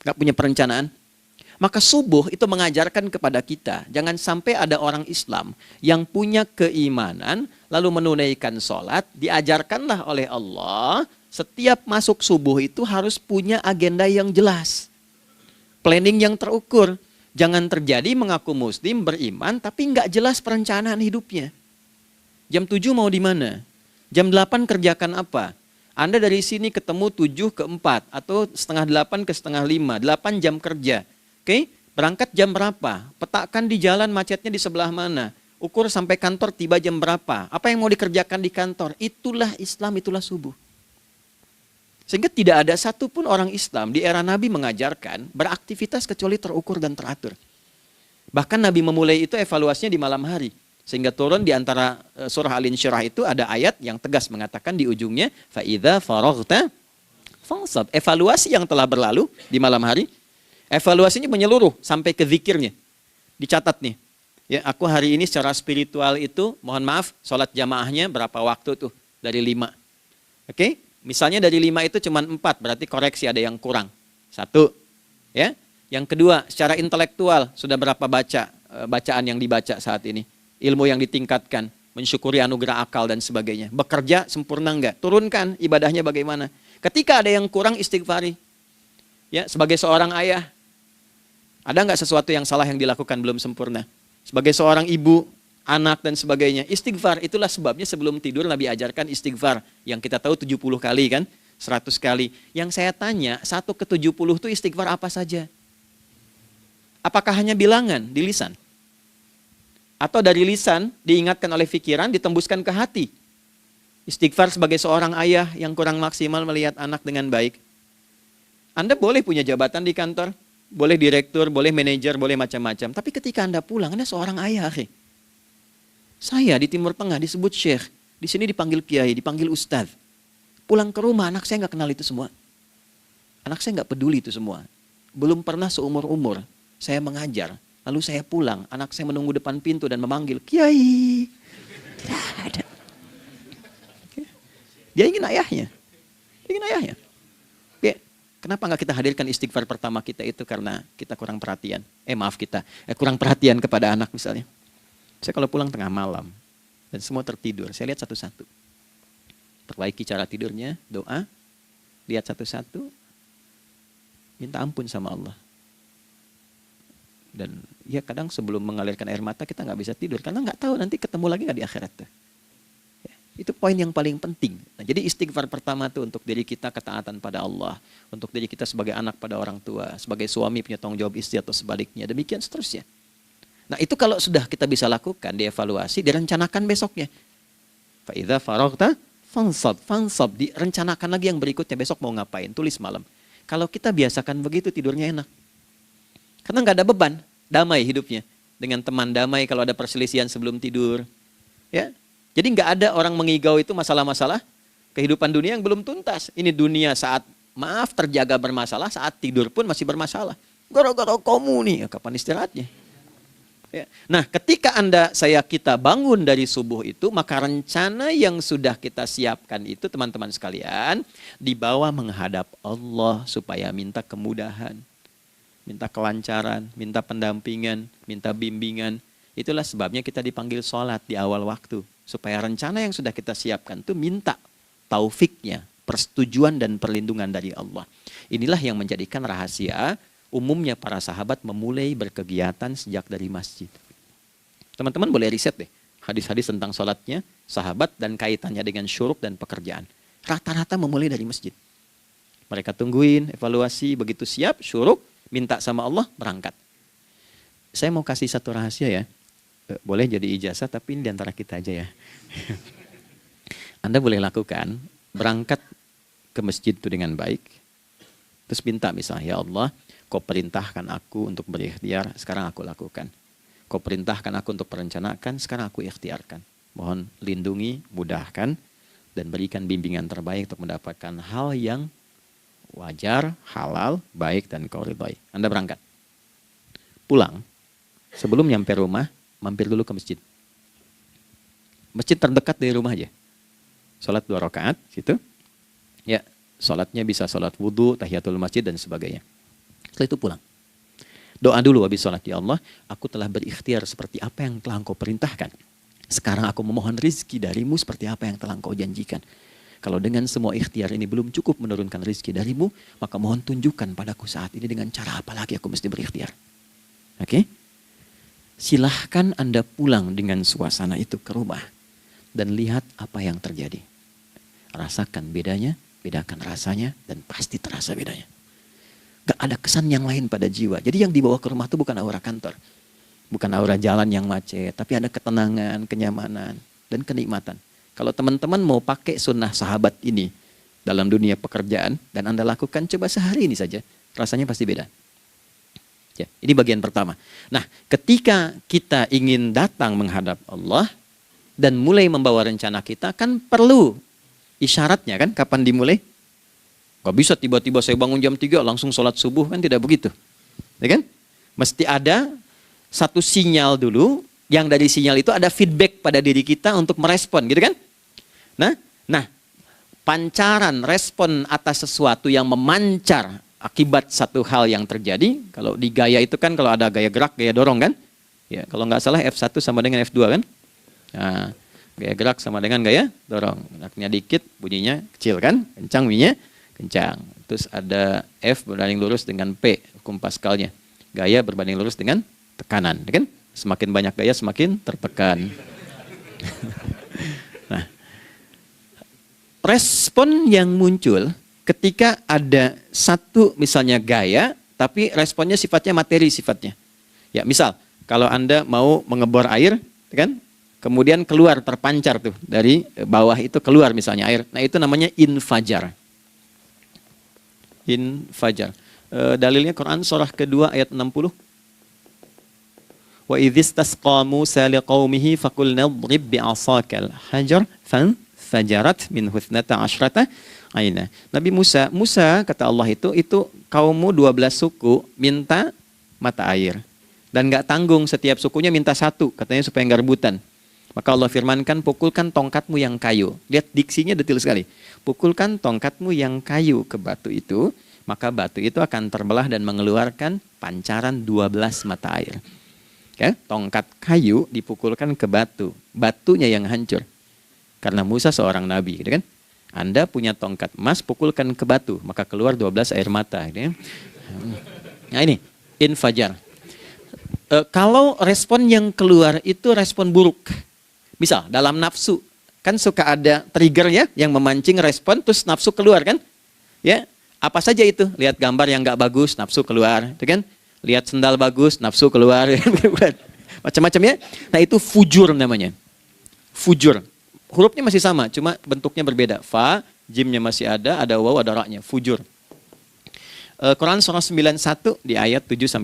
nggak punya perencanaan? Maka subuh itu mengajarkan kepada kita, jangan sampai ada orang Islam yang punya keimanan, lalu menunaikan sholat, diajarkanlah oleh Allah, setiap masuk subuh itu harus punya agenda yang jelas. Planning yang terukur. Jangan terjadi mengaku muslim, beriman, tapi nggak jelas perencanaan hidupnya. Jam 7 mau di mana? Jam 8 kerjakan apa? Anda dari sini ketemu 7 ke 4, atau setengah 8 ke setengah 5, 8 jam kerja. Oke, berangkat jam berapa? Petakan di jalan macetnya di sebelah mana? Ukur sampai kantor tiba jam berapa? Apa yang mau dikerjakan di kantor? Itulah Islam, itulah subuh. Sehingga tidak ada satupun orang Islam di era Nabi mengajarkan beraktivitas kecuali terukur dan teratur. Bahkan Nabi memulai itu evaluasinya di malam hari. Sehingga turun di antara surah Al-Insyirah itu ada ayat yang tegas mengatakan di ujungnya, فَإِذَا فَرَغْتَ فَانْصَبْ. Evaluasi yang telah berlalu di malam hari. Evaluasinya menyeluruh sampai ke zikirnya. Dicatat nih. Ya, aku hari ini secara spiritual itu, mohon maaf, sholat jamaahnya berapa waktu tuh? Dari 5. Oke? Misalnya dari 5 itu cuma 4, berarti koreksi ada yang kurang. 1. Ya. Yang kedua, secara intelektual sudah berapa bacaan yang dibaca saat ini? Ilmu yang ditingkatkan, mensyukuri anugerah akal dan sebagainya. Bekerja sempurna enggak? Turunkan ibadahnya bagaimana? Ketika ada yang kurang, istighfari. Ya, sebagai seorang ayah, ada nggak sesuatu yang salah yang dilakukan belum sempurna? Sebagai seorang ibu, anak dan sebagainya, istighfar. Itulah sebabnya sebelum tidur Nabi ajarkan istighfar. Yang kita tahu 70 kali kan, 100 kali. Yang saya tanya, 1 ke 70 itu istighfar apa saja? Apakah hanya bilangan di lisan? Atau dari lisan diingatkan oleh pikiran, ditembuskan ke hati? Istighfar sebagai seorang ayah yang kurang maksimal melihat anak dengan baik. Anda boleh punya jabatan di kantor, boleh direktur, boleh manajer, boleh macam-macam. Tapi ketika Anda pulang, Anda seorang ayah. Saya di Timur Tengah disebut syekh. Di sini dipanggil kiai, dipanggil ustadz. Pulang ke rumah, anak saya nggak kenal itu semua. Anak saya nggak peduli itu semua. Belum pernah seumur-umur saya mengajar. Lalu saya pulang, anak saya menunggu depan pintu dan memanggil, kiai. Tidak ada. Dia ingin ayahnya. Dia ingin ayahnya. Kenapa nggak kita hadirkan istighfar pertama kita itu karena kita kurang perhatian. Kurang perhatian kepada anak misalnya. Saya kalau pulang tengah malam dan semua tertidur, saya lihat satu-satu. Perbaiki cara tidurnya, doa, lihat satu-satu, minta ampun sama Allah. Dan ya kadang sebelum mengalirkan air mata kita nggak bisa tidur karena nggak tahu nanti ketemu lagi nggak di akhirat tuh. Itu poin yang paling penting. Nah, jadi istighfar pertama itu untuk diri kita ketaatan pada Allah. Untuk diri kita sebagai anak pada orang tua. Sebagai suami punya tanggung jawab istri atau sebaliknya. Demikian seterusnya. Nah itu kalau sudah kita bisa lakukan, dievaluasi, direncanakan besoknya. Fa'idha faraghta fansab. Direncanakan lagi yang berikutnya. Besok mau ngapain, tulis malam. Kalau kita biasakan begitu tidurnya enak. Karena nggak ada beban, damai hidupnya. Dengan teman damai kalau ada perselisihan sebelum tidur. Ya. Jadi nggak ada orang mengigau itu masalah-masalah kehidupan dunia yang belum tuntas. Ini dunia saat terjaga bermasalah, saat tidur pun masih bermasalah. Gara-gara kamu nih, kapan istirahatnya? Ya. Nah ketika kita bangun dari subuh itu, maka rencana yang sudah kita siapkan itu teman-teman sekalian, dibawa menghadap Allah supaya minta kemudahan, minta kelancaran, minta pendampingan, minta bimbingan. Itulah sebabnya kita dipanggil sholat di awal waktu. Supaya rencana yang sudah kita siapkan itu minta taufiknya, persetujuan dan perlindungan dari Allah. Inilah yang menjadikan rahasia umumnya para sahabat memulai berkegiatan sejak dari masjid. Teman-teman boleh riset deh, hadis-hadis tentang sholatnya, sahabat dan kaitannya dengan syuruk dan pekerjaan. Rata-rata memulai dari masjid. Mereka tungguin, evaluasi, begitu siap, syuruk, minta sama Allah, berangkat. Saya mau kasih satu rahasia ya. Boleh jadi ijazah tapi ini diantara kita aja ya. Anda boleh lakukan, berangkat ke masjid itu dengan baik. Terus minta misalnya, ya Allah, kau perintahkan aku untuk berikhtiar, sekarang aku lakukan. Kau perintahkan aku untuk merencanakan, sekarang aku ikhtiarkan. Mohon lindungi, mudahkan, dan berikan bimbingan terbaik untuk mendapatkan hal yang wajar, halal, baik, dan kau ridhai. Anda berangkat. Pulang, sebelum nyampe rumah, mampir dulu ke masjid. Masjid terdekat dari rumah aja. Sholat 2 rakaat, situ. Ya, sholatnya bisa sholat wudhu, tahiyatul masjid, dan sebagainya. Setelah itu pulang. Doa dulu habis sholat, ya Allah, aku telah berikhtiar seperti apa yang telah engkau perintahkan. Sekarang aku memohon rizki darimu seperti apa yang telah engkau janjikan. Kalau dengan semua ikhtiar ini belum cukup menurunkan rizki darimu, maka mohon tunjukkan padaku saat ini dengan cara apa lagi aku mesti berikhtiar. Oke? Silahkan Anda pulang dengan suasana itu ke rumah dan lihat apa yang terjadi. Rasakan bedanya, bedakan rasanya, dan pasti terasa bedanya. Gak ada kesan yang lain pada jiwa. Jadi yang dibawa ke rumah itu bukan aura kantor. Bukan aura jalan yang macet, tapi ada ketenangan, kenyamanan, dan kenikmatan. Kalau teman-teman mau pakai sunnah sahabat ini dalam dunia pekerjaan, dan Anda lakukan coba sehari ini saja, rasanya pasti beda. Ya, ini bagian pertama. Nah, ketika kita ingin datang menghadap Allah dan mulai membawa rencana kita, kan perlu isyaratnya kan, kapan dimulai? Gak bisa tiba-tiba saya bangun jam 3 langsung sholat subuh, kan tidak begitu. ya kan? Mesti ada satu sinyal dulu, yang dari sinyal itu ada feedback pada diri kita untuk merespon, gitu kan? Nah, pancaran respon atas sesuatu yang memancar akibat satu hal yang terjadi, kalau di gaya itu kan kalau ada gaya gerak, gaya dorong kan? Ya, kalau nggak salah F1 sama dengan F2 kan? Nah, gaya gerak sama dengan gaya dorong. Geraknya dikit, bunyinya kecil kan? Kencang bunyinya, kencang. Terus ada F berbanding lurus dengan P, hukum Pascalnya. Gaya berbanding lurus dengan tekanan, kan? Semakin banyak gaya, semakin tertekan. Nah, respon yang muncul ketika ada satu misalnya gaya, tapi responnya sifatnya materi sifatnya. Ya, misal kalau Anda mau mengebor air, kan? Kemudian keluar terpancar tuh dari bawah itu keluar misalnya air. Nah, itu namanya infajar. Infajar. Dalilnya Quran surah kedua ayat 60. Wa idzistasqa Musa liqaumihi faqulna idrib bi'asakal hajar fanfajarat min husnata asyrata aina. Nabi Musa kata Allah itu kaummu 12 suku minta mata air. Dan nggak tanggung, setiap sukunya minta satu, katanya supaya nggak rebutan. Maka Allah firmankan, pukulkan tongkatmu yang kayu. Lihat diksinya detil sekali. Pukulkan tongkatmu yang kayu ke batu itu, maka batu itu akan terbelah dan mengeluarkan pancaran 12 mata air. Ya, tongkat kayu dipukulkan ke batu, batunya yang hancur. Karena Musa seorang nabi, gitu kan? Anda punya tongkat emas, pukulkan ke batu, maka keluar 12 air mata. Gitu ya. Nah ini, infajar. Kalau respon yang keluar itu respon buruk. Misal, dalam nafsu, kan suka ada trigger ya, yang memancing respon, terus nafsu keluar kan? Ya, apa saja itu? Lihat gambar yang nggak bagus, nafsu keluar, gitu kan? Lihat sendal bagus, nafsu keluar, macam-macam ya. Nah itu fujur namanya. Fujur. Hurufnya masih sama, cuma bentuknya berbeda. Fa, jimnya masih ada waw, ada ra-nya. Fujur. Quran surah 91 di ayat 7-10.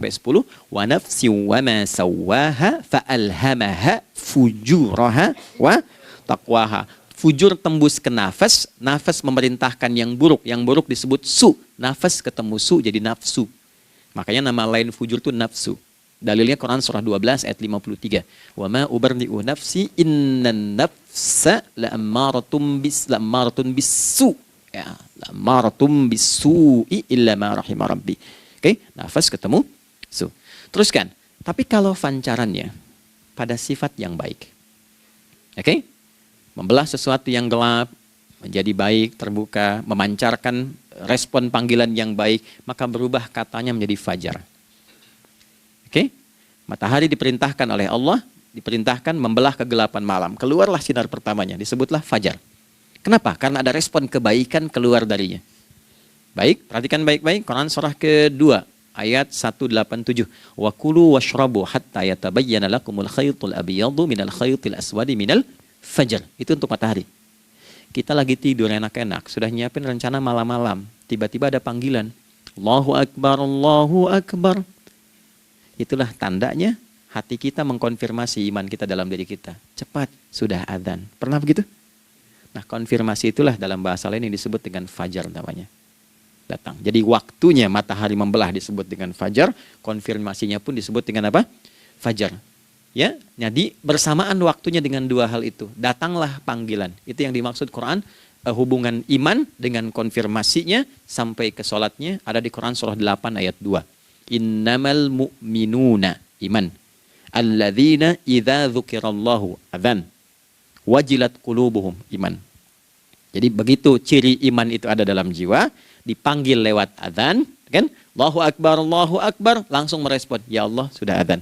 Wa nafsi wa ma sawwaha fa'alhamaha fujuraha wa taqwaha. Fujur tembus ke nafas, nafas memerintahkan yang buruk disebut su. Nafas ketemu su jadi nafsu. Makanya nama lain fujur itu nafsu. Dalilnya Quran surah 12 ayat 53. Wa ma ubarri'u nafsi innan nafsa la'ammaratun bisu. Ya, la'ammaratun bisu'i illa ma rahima rabbi. Oke, nafas ketemu su. Teruskan. Tapi kalau pancarannya pada sifat yang baik. Oke? Membelah sesuatu yang gelap menjadi baik, terbuka, memancarkan respon panggilan yang baik, maka berubah katanya menjadi fajar. Oke? Matahari diperintahkan oleh Allah, diperintahkan membelah kegelapan malam. Keluarlah sinar pertamanya, disebutlah fajar. Kenapa? Karena ada respon kebaikan keluar darinya. Baik, perhatikan baik-baik, Quran surah kedua, ayat 187. Wa kulu washrabu hatta yatabayyana lakumul khaytul abyadu minal khaytil aswadi minal fajar. Itu untuk matahari. Kita lagi tidur enak-enak, sudah nyiapin rencana malam-malam. Tiba-tiba ada panggilan. Allahu Akbar, Allahu Akbar. Itulah tandanya hati kita mengkonfirmasi iman kita dalam diri kita. Cepat, sudah adzan. Pernah begitu? Nah, konfirmasi itulah dalam bahasa lain yang disebut dengan fajar namanya. Datang. Jadi waktunya matahari membelah disebut dengan fajar, konfirmasinya pun disebut dengan apa? Fajar. Ya, jadi bersamaan waktunya dengan dua hal itu. Datanglah panggilan. Itu yang dimaksud Quran, hubungan iman dengan konfirmasinya sampai ke sholatnya ada di Quran surah 8 ayat 2. Innamal mu'minuna iman. Alladzina idza dzukirallahu adzan. Wajilat qulubuhum iman. Jadi begitu ciri iman itu ada dalam jiwa, dipanggil lewat adzan, kan? Allahu Akbar, langsung merespon, ya Allah sudah adzan.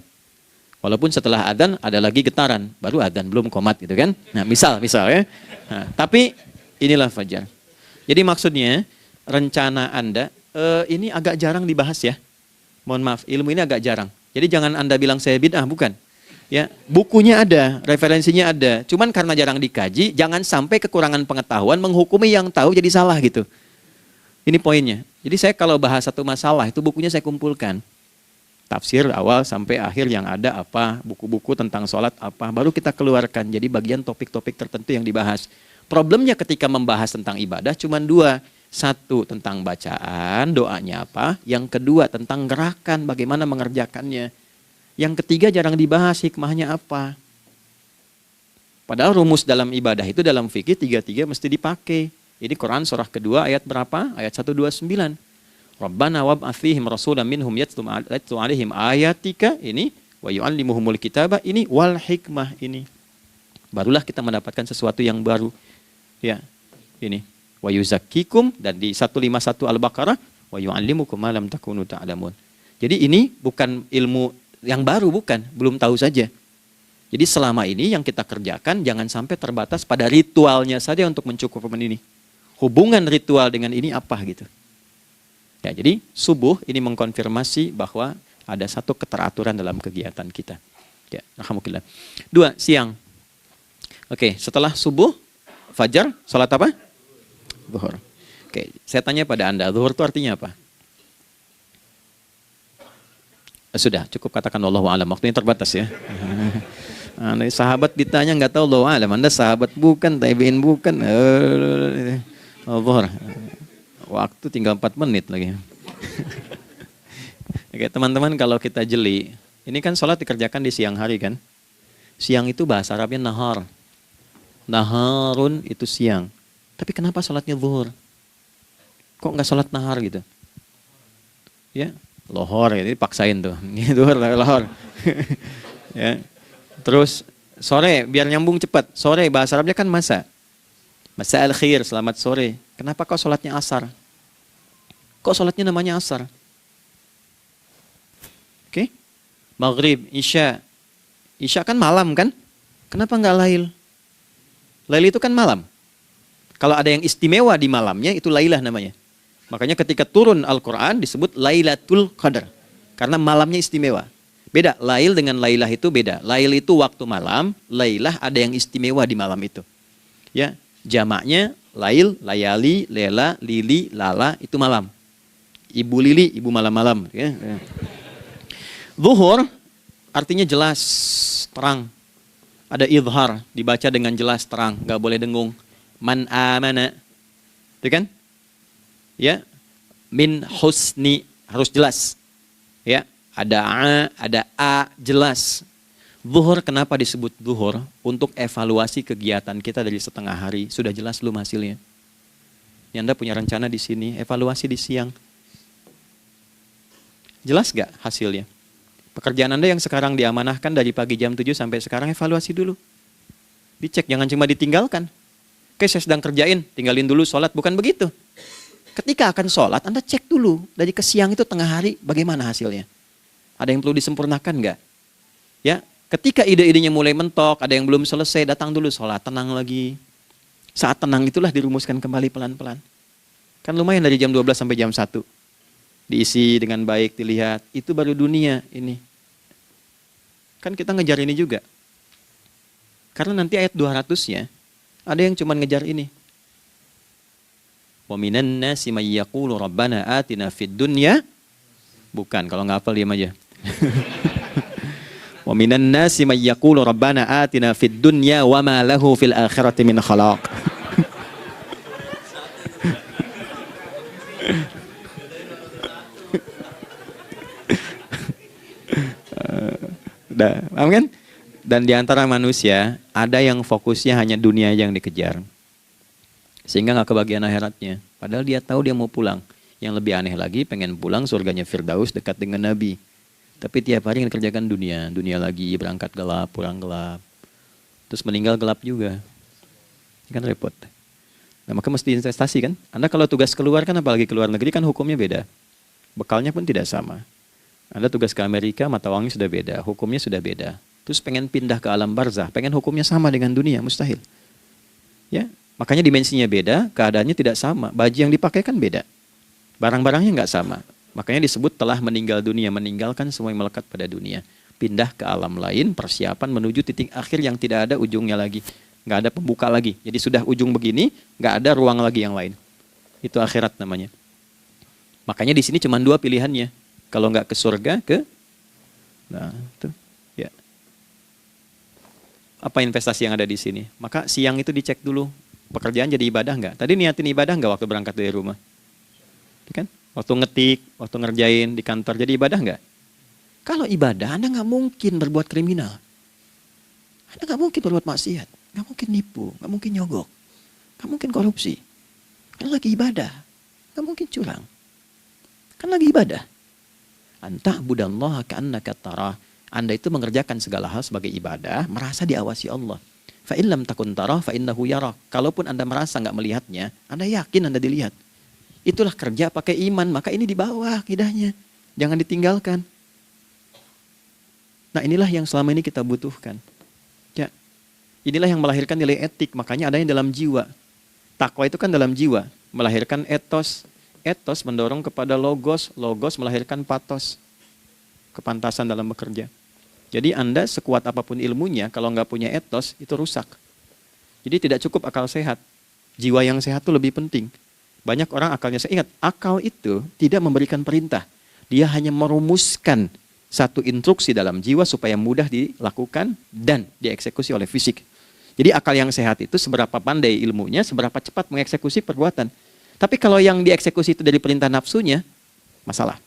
Walaupun setelah adzan ada lagi getaran, baru adzan belum qomat gitu kan. Nah, misal ya. Nah, tapi inilah fajar. Jadi maksudnya rencana Anda ini agak jarang dibahas ya. Mohon maaf, ilmu ini agak jarang. Jadi jangan Anda bilang saya bid'ah, bukan. Ya, bukunya ada, referensinya ada. Cuman karena jarang dikaji, jangan sampai kekurangan pengetahuan menghukumi yang tahu jadi salah gitu. Ini poinnya. Jadi saya kalau bahas satu masalah itu bukunya saya kumpulkan. Tafsir awal sampai akhir yang ada apa, buku-buku tentang sholat apa, baru kita keluarkan. Jadi bagian topik-topik tertentu yang dibahas. Problemnya ketika membahas tentang ibadah cuma dua. Satu, tentang bacaan, doanya apa. Yang kedua, tentang gerakan, bagaimana mengerjakannya. Yang ketiga, jarang dibahas, hikmahnya apa. Padahal rumus dalam ibadah itu, dalam fikih, tiga-tiga mesti dipakai. Ini Quran surah kedua, ayat berapa? Ayat 129. Rabbana wab'ats fihim rasulan minhum yatlu alaihim ayatika, ini, wa yu'allimuhumul kitaba, ini, wal hikmah, ini. Barulah kita mendapatkan sesuatu yang baru. Ya, ini. Wa yuzakkikum, dan di 151 Al-Baqarah, wa yu'allimukum ma lam takunu ta'lamun. Jadi ini bukan ilmu yang baru, bukan, belum tahu saja. Jadi selama ini yang kita kerjakan jangan sampai terbatas pada ritualnya saja untuk mencukupkan ini. Hubungan ritual dengan ini apa gitu. Ya, jadi subuh ini mengkonfirmasi bahwa ada satu keteraturan dalam kegiatan kita. Ya, alhamdulillah. 2, siang. Oke, setelah subuh, fajar, sholat apa? Zuhur. Oke, saya tanya pada Anda, zuhur itu artinya apa? Sudah, cukup katakan Allahu a'lam. Waktunya terbatas ya. Sahabat ditanya nggak tahu Allahu a'lam. Anda sahabat bukan, tabi'in bukan. Zuhur. Waktu tinggal 4 menit lagi. Oke, teman-teman, kalau kita jeli, ini kan sholat dikerjakan di siang hari kan? Siang itu bahasa Arabnya nahar. Naharun itu siang. Tapi kenapa sholatnya zuhur? Kok nggak sholat nahar gitu? Ya, lohor, jadi paksain tuh. Zuhur, lohor. Ya. Terus sore, biar nyambung cepat. Sore, bahasa Arabnya kan masa. Masa al-khir, selamat sore. Kenapa kok sholatnya asar? Kok sholatnya namanya asar? Oke? Maghrib, isya. Isya kan malam kan? Kenapa nggak lail? Lail itu kan malam. Kalau ada yang istimewa di malamnya, itu lailah namanya. Makanya ketika turun Al-Quran disebut Lailatul Qadar. Karena malamnya istimewa. Beda, lail dengan lailah itu beda. Lail itu waktu malam, lailah ada yang istimewa di malam itu. Ya, jamaknya lail, layali, lela, lili, lala, itu malam. Ibu lili, ibu malam-malam. Ya. Zuhur artinya jelas, terang. Ada idhar, dibaca dengan jelas, terang, gak boleh dengung. Man amana, itu kan? Ya, min husni, harus jelas. Ya, ada a, jelas. Zuhur kenapa disebut zuhur? Untuk evaluasi kegiatan kita dari setengah hari, sudah jelas belum hasilnya? Ya, Anda punya rencana di sini, evaluasi di siang. Jelas gak hasilnya? Pekerjaan Anda yang sekarang diamanahkan dari pagi jam 7 sampai sekarang, evaluasi dulu. Dicek, jangan cuma ditinggalkan. Oke, saya sedang kerjain, tinggalin dulu sholat. Bukan begitu. Ketika akan sholat, Anda cek dulu. Dari ke siang itu tengah hari, bagaimana hasilnya? Ada yang perlu disempurnakan nggak? Ya, ketika ide-idenya mulai mentok, ada yang belum selesai, datang dulu sholat, tenang lagi. Saat tenang itulah dirumuskan kembali pelan-pelan. Kan lumayan dari jam 12 sampai jam 1. Diisi dengan baik, dilihat. Itu baru dunia ini. Kan kita ngejar ini juga. Karena nanti ayat 200-nya, ada yang cuma ngejar ini. Wa minan nasi may yaqulu rabbana atina fid dunya. Bukan, kalau nggak hafal diam aja. Wa minan nasi may yaqulu rabbana atina fid dunya wa ma lahu fil akhirati min khalaq. Paham kan? Dan di antara manusia ada yang fokusnya hanya dunia yang dikejar. Sehingga nggak kebagian akhiratnya. Padahal dia tahu dia mau pulang. Yang lebih aneh lagi, pengen pulang surganya Firdaus dekat dengan Nabi. Tapi tiap hari kerjakan dunia. Dunia lagi, berangkat gelap, pulang gelap. Terus meninggal gelap juga. Ini kan repot. Nah, maka mesti investasi kan. Anda kalau tugas keluar kan, apalagi keluar negeri kan hukumnya beda. Bekalnya pun tidak sama. Anda tugas ke Amerika, mata uangnya sudah beda. Hukumnya sudah beda. Terus pengen pindah ke alam barzah, pengen hukumnya sama dengan dunia, mustahil. Ya, makanya dimensinya beda, keadaannya tidak sama. Baju yang dipakai kan beda. Barang-barangnya nggak sama. Makanya disebut telah meninggal dunia, meninggalkan semua yang melekat pada dunia. Pindah ke alam lain, persiapan menuju titik akhir yang tidak ada ujungnya lagi. Nggak ada pembuka lagi. Jadi sudah ujung begini, nggak ada ruang lagi yang lain. Itu akhirat namanya. Makanya di sini cuma 2 pilihannya. Kalau nggak ke surga, nah itu, ya. Apa investasi yang ada di sini? Maka siang itu dicek dulu. Pekerjaan jadi ibadah nggak? Tadi niatin ibadah nggak waktu berangkat dari rumah? Kan? Waktu ngetik, waktu ngerjain di kantor, jadi ibadah nggak? Kalau ibadah, Anda nggak mungkin berbuat kriminal. Anda nggak mungkin berbuat maksiat. Nggak mungkin nipu, nggak mungkin nyogok. Nggak mungkin korupsi. Kan lagi ibadah. Nggak mungkin curang. Kan lagi ibadah. Anta budallaha ka'annaka tarah. Anda itu mengerjakan segala hal sebagai ibadah, merasa diawasi Allah. Fa in lam takun tarah fa innahu yarak. Kalaupun Anda merasa nggak melihatnya, Anda yakin Anda dilihat. Itulah kerja pakai iman, maka ini di bawah akidahnya. Jangan ditinggalkan. Nah, inilah yang selama ini kita butuhkan. Ya. Inilah yang melahirkan nilai etik, makanya ada yang dalam jiwa. Takwa itu kan dalam jiwa, melahirkan etos. Etos mendorong kepada logos, logos melahirkan patos. Kepantasan dalam bekerja. Jadi Anda sekuat apapun ilmunya, kalau nggak punya etos, itu rusak. Jadi tidak cukup akal sehat. Jiwa yang sehat itu lebih penting. Banyak orang akalnya sehat. Ingat, akal itu tidak memberikan perintah. Dia hanya merumuskan satu instruksi dalam jiwa supaya mudah dilakukan dan dieksekusi oleh fisik. Jadi akal yang sehat itu seberapa pandai ilmunya, seberapa cepat mengeksekusi perbuatan. Tapi kalau yang dieksekusi itu dari perintah nafsunya, masalah.